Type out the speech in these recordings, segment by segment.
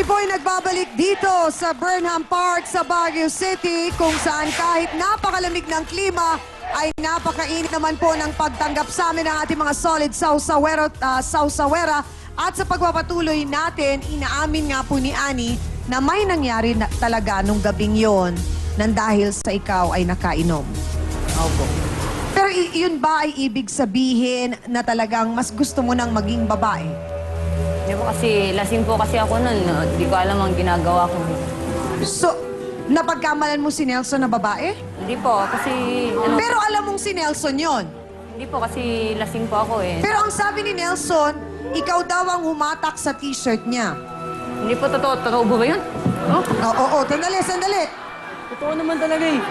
po ay nagbabalik dito sa Burnham Park sa Baguio City kung saan kahit napakalamig ng klima ay napakainit naman po ng pagtanggap sa amin ng ating mga solid sausawera at sa pagpapatuloy natin, inaamin nga po ni Annie na may nangyari na talaga nung gabing yon nang dahil sa ikaw ay nakainom. Opo. Pero yun ba ay ibig sabihin na talagang mas gusto mo nang maging babae? Hindi po kasi, lasing po kasi ako nun. Hindi ko alam ang ginagawa ko. So, napagkamalan mo si Nelson na babae? Hindi po, kasi Pero alam mong si Nelson yon. Hindi po, kasi lasing po ako eh. Pero ang sabi ni Nelson, ikaw daw ang humatak sa t-shirt niya. Hindi po totoo. Totoo ba yun? Oh? Oo, sandali. Totoo naman talaga eh.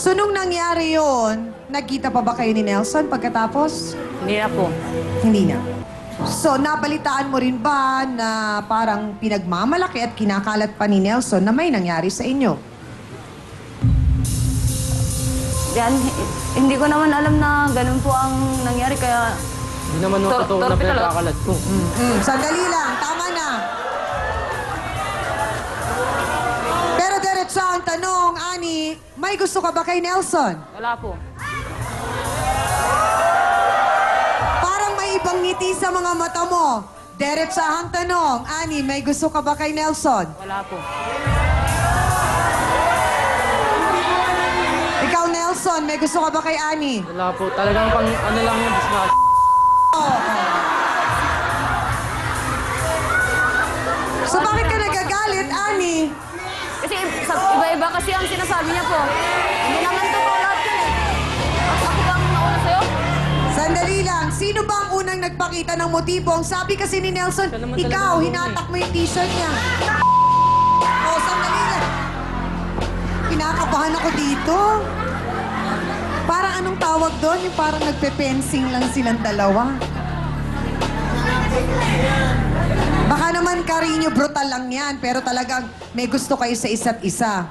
So, nung nangyari yon, nagkita pa ba kayo ni Nelson pagkatapos? Hindi na po. Hindi na. So, nabalitaan mo rin ba na parang pinagmamalaki at kinakalat pa ni Nelson na may nangyari sa inyo? Yan, hindi ko naman alam na ganun po ang nangyari, kaya... Hindi naman nung totoo na pinagkakalat ko. Sandali lang, tama na. Pero diretso ang tanong, Annie, may gusto ka ba kay Nelson? Wala po. Parang may ibang ngiti sa mga mata mo. Diretsahang tanong, Annie, may gusto ka ba kay Nelson? Wala po. Ikaw, Nelson, may gusto ka ba kay Annie? Wala po. Talagang pang ano lang yung dismas. So bakit ka nagagalit, Annie? Kasi iba-iba kasi ang sinasabi niya po. Hindi naman totoo lahat yun eh. Ako bang nauna sa'yo? Sandali lang, sino ba ang unang nagpakita ng motibo? Ang sabi kasi ni Nelson, Siya naman ikaw, talaga hinatak mo yung t-shirt niya. Oh, sandali lang. Kinakabahan ako dito. Parang anong tawag doon? Yung parang nagpe-fencing lang silang dalawa. Baka naman, Carino, brutal lang yan. Pero talagang may gusto kayo sa isa't isa.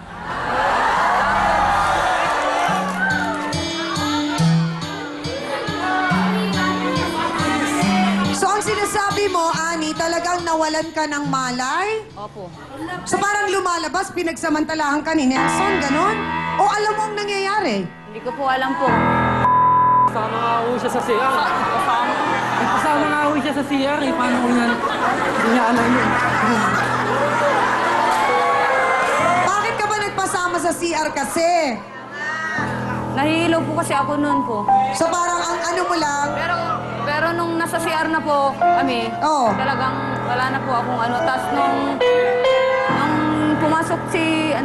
So, ang sinasabi mo, Annie, talagang nawalan ka ng malay? Opo. So, parang lumalabas, pinagsamantalahan ka ni Nelson, ganon? O alam mo ang nangyayari? Hindi ko po alam po. Kasama nga ho siya sa CR. Kasama nga ho siya sa CR eh. Paano ko yan? Hindi niya alam yun. Bakit ka ba nagpasama sa CR kasi? Nahihilo po kasi ako noon po. So, parang ang ano mo lang, Pero nung nasa CR na po kami, Oo. talagang wala na po akong ano. Tapos nung pumasok si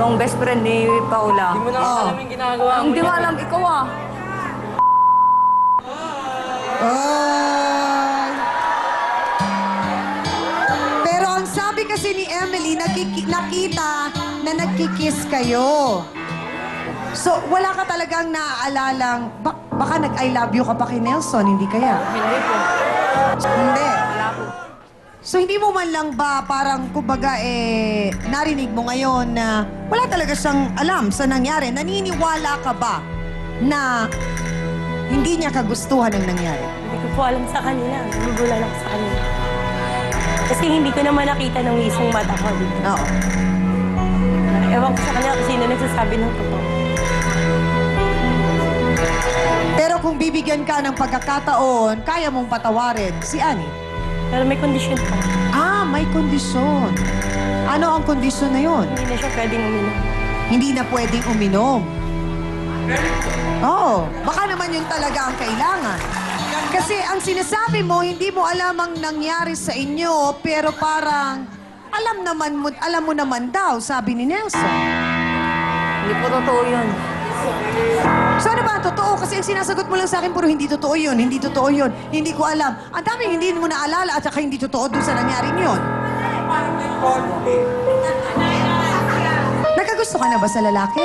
itong best friend ni Paula. Hindi mo na alam yung ginagawa mo. Hindi mo alam, ikaw ah. ay. Pero ang sabi kasi ni Emily, nakita na nagkikiss kayo. So, wala ka talagang naaalalang, baka nag-I love you ka pa kay Nelson, hindi kaya? Hindi po. Hindi. Wala po. So, hindi mo man lang ba parang, kumbaga, narinig mo ngayon na wala talaga siyang alam sa nangyari? Naniniwala ka ba na hindi niya kagustuhan ang nangyari? Hindi ko po alam sa kanila. Nagugulan ako sa kanila. Kasi hindi ko naman nakita ng mismong mata ko dito. Oo. Ewan ko sa kanila kasi sino nagsasabi ng totoo. Pero kung bibigyan ka ng pagkakataon, kaya mong patawarin si Annie. Pero may kondisyon pa. Ah, may kondisyon. Ano ang kondisyon na yon? Hindi na siya pwedeng uminom. Hindi na pwedeng uminom. Oo, baka naman yun talaga ang kailangan. Kasi ang sinasabi mo, hindi mo alam ang nangyari sa inyo, pero parang alam mo naman daw, sabi ni Nelson. Hindi po totoo yun. So ano ba ang totoo? Kasi ang sinasagot mo lang sa akin, puro hindi totoo yun, hindi totoo yun, hindi ko alam. Ang daming hindi mo naalala at saka hindi totoo dun sa nangyaring yun. Nagkagusto ka na ba sa lalaki?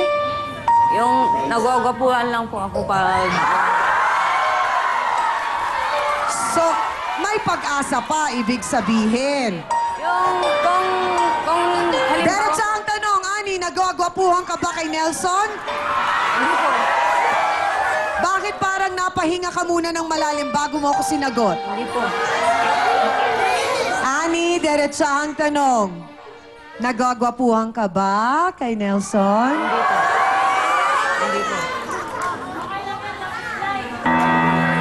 Yung nagwagwapuhan lang po ako pag... So, may pag-asa pa, ibig sabihin. Yung kung halimbawa... Diretso ang tanong, Annie, nagwagwapuhan ka ba kay Nelson? Hindi po. Bakit parang napahinga ka muna ng malalim bago mo ako sinagot? Hindi po. Ani, diretsahang tanong. Nagwagwapuhan ka ba kay Nelson? Hindi po.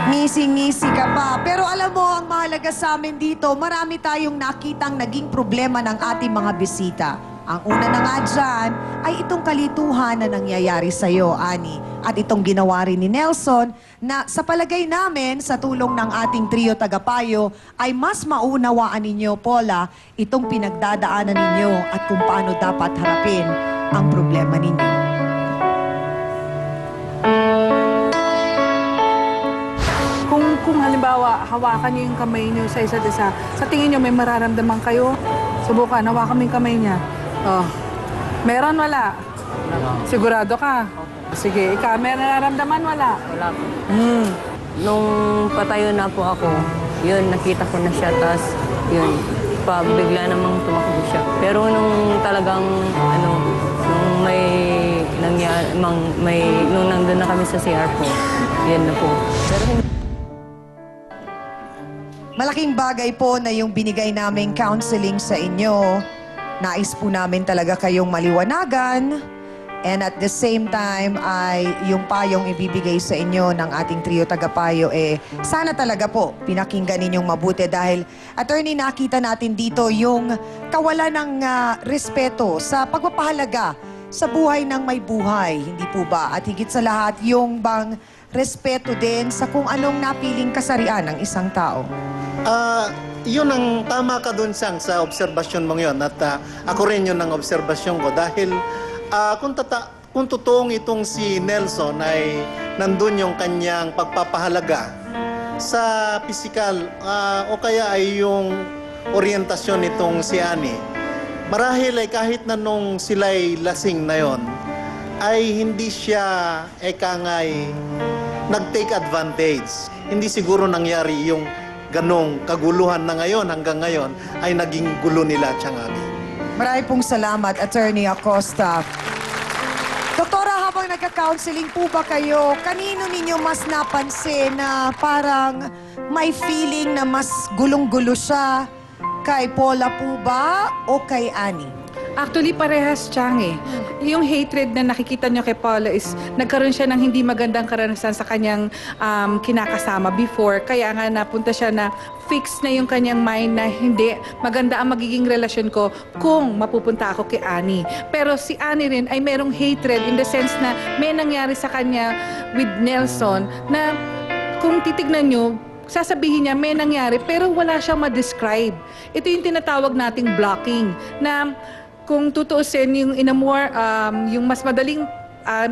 Ngisi-ngisi ka pa. Pero alam mo, ang mahalaga sa amin dito, marami tayong nakitang naging problema ng ating mga bisita. Ang una na nga dyan ay itong kalituhan na nangyayari sa'yo, Ani. At itong ginawa rin ni Nelson na sa palagay namin, sa tulong ng ating trio tagapayo, ay mas maunawaan ninyo, Paula, itong pinagdadaanan ninyo at kung paano dapat harapin ang problema ninyo. Kung halimbawa, hawakan niyo yung kamay niyo sa isa't isa, sa tingin niyo may mararamdaman kayo? Subukan, hawakan mo yung kamay niya. Oh. Meron, wala? Sigurado ka? Sige, ikaw, may nararamdaman, wala? Wala po. Nung patayo na po ako, yun, nakita ko na siya, tas yun, bigla namang tumakbo siya. Pero nung talagang, nung may nangyari, nung nandun na kami sa CR po, yun na po. Pero Malaking bagay po na yung binigay naming counseling sa inyo. Nais po namin talaga kayong maliwanagan. And at the same time ay yung payong ibibigay sa inyo ng ating trio tagapayo sana talaga po pinakinggan ninyong mabuti dahil attorney nakita natin dito yung kawalan ng respeto sa pagpapahalaga sa buhay ng may buhay, hindi po ba? At higit sa lahat yung bang respeto din sa kung anong napiling kasarian ng isang tao. Yun ang tama ka dun sang sa obserbasyon mong yun at ako rin yun ang obserbasyon ko dahil kung totoong itong si Nelson ay nandun yung kanyang pagpapahalaga sa pisikal o kaya ay yung orientasyon nitong si Annie, marahil ay kahit na nung sila'y lasing na yon ay hindi siya ekangay nag-take advantage. Hindi siguro nangyari yung ganong kaguluhan na ngayon hanggang ngayon ay naging gulo nila Tiangani. Marami pong salamat, Attorney Acosta. Doktora, habang nagka-counseling po ba kayo, kanino ninyo mas napansin na parang may feeling na mas gulong-gulo siya? Kay Paula po ba o kay Annie? Actually, parehas Chang eh. Yung hatred na nakikita nyo kay Paula is nagkaroon siya ng hindi magandang karanasan sa kanyang kinakasama before. Kaya nga napunta siya na fix na yung kanyang mind na hindi maganda ang magiging relasyon ko kung mapupunta ako kay Annie. Pero si Annie rin ay merong hatred in the sense na may nangyari sa kanya with Nelson na kung titignan nyo, sasabihin niya may nangyari pero wala siyang ma-describe. Ito yung tinatawag nating blocking na kung tutuusin yung yung mas madaling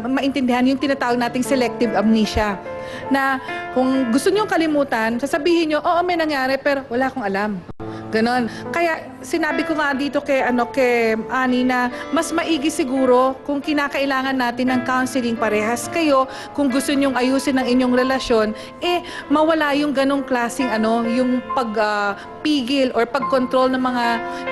maintindihan yung tinatawag nating selective amnesia. Na kung gusto niyong kalimutan, sasabihin niyo, oo may nangyari pero wala akong alam. Ganon. Kaya sinabi ko nga dito kay Annie na mas maigi siguro kung kinakailangan natin ng counseling parehas kayo, kung gusto niyong ayusin ang inyong relasyon, mawala yung ganong klaseng yung pagpigil or pag-control ng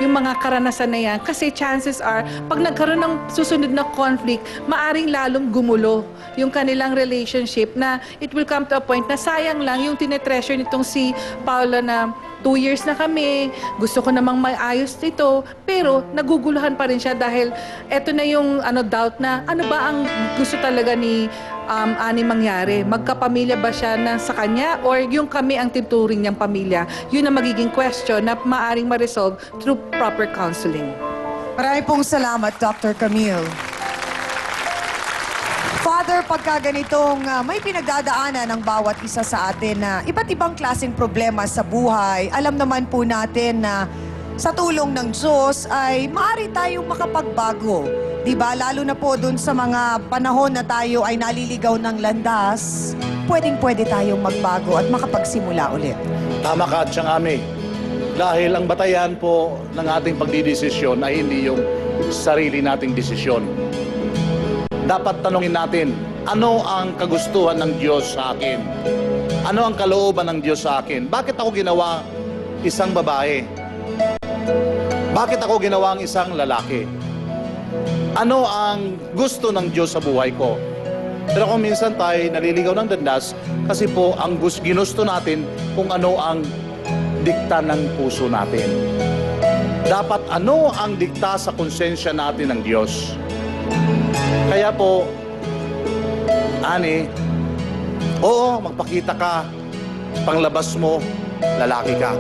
yung mga karanasan na yan. Kasi chances are, pag nagkaroon ng susunod na conflict, maaring lalong gumulo yung kanilang relationship na it will come to a point na sayang lang yung tinetreasure nitong si Paula na 2 years na kami, gusto ko namang maayos ito, pero naguguluhan pa rin siya dahil eto na yung doubt na ano ba ang gusto talaga ni Annie mangyari? Magkapamilya ba siya sa kanya or yung kami ang tinuturing niyang pamilya? Yun ang magiging question na maaring ma-resolve through proper counseling. Marami pong salamat, Dr. Camille. Father, pagka ganitong may pinagdadaanan ng bawat isa sa atin na iba't ibang klaseng problema sa buhay, alam naman po natin na sa tulong ng Diyos ay maaari tayong makapagbago. Diba? Lalo na po dun sa mga panahon na tayo ay naliligaw ng landas, pwedeng-pwede tayong magbago at makapagsimula ulit. Tama ka, Tiangani. Dahil ang batayan po ng ating pagdidesisyon ay hindi yung sarili nating desisyon. Dapat tanungin natin, ano ang kagustuhan ng Diyos sa akin? Ano ang kalooban ng Diyos sa akin? Bakit ako ginawa isang babae? Bakit ako ginawang isang lalaki? Ano ang gusto ng Diyos sa buhay ko? Pero kung minsan tayo naliligaw ng landas, kasi po ang ginusto natin kung ano ang dikta ng puso natin. Dapat ano ang dikta sa konsensya natin ng Diyos. Kaya po, Ani, oo, magpakita ka, panglabas mo, lalaki ka.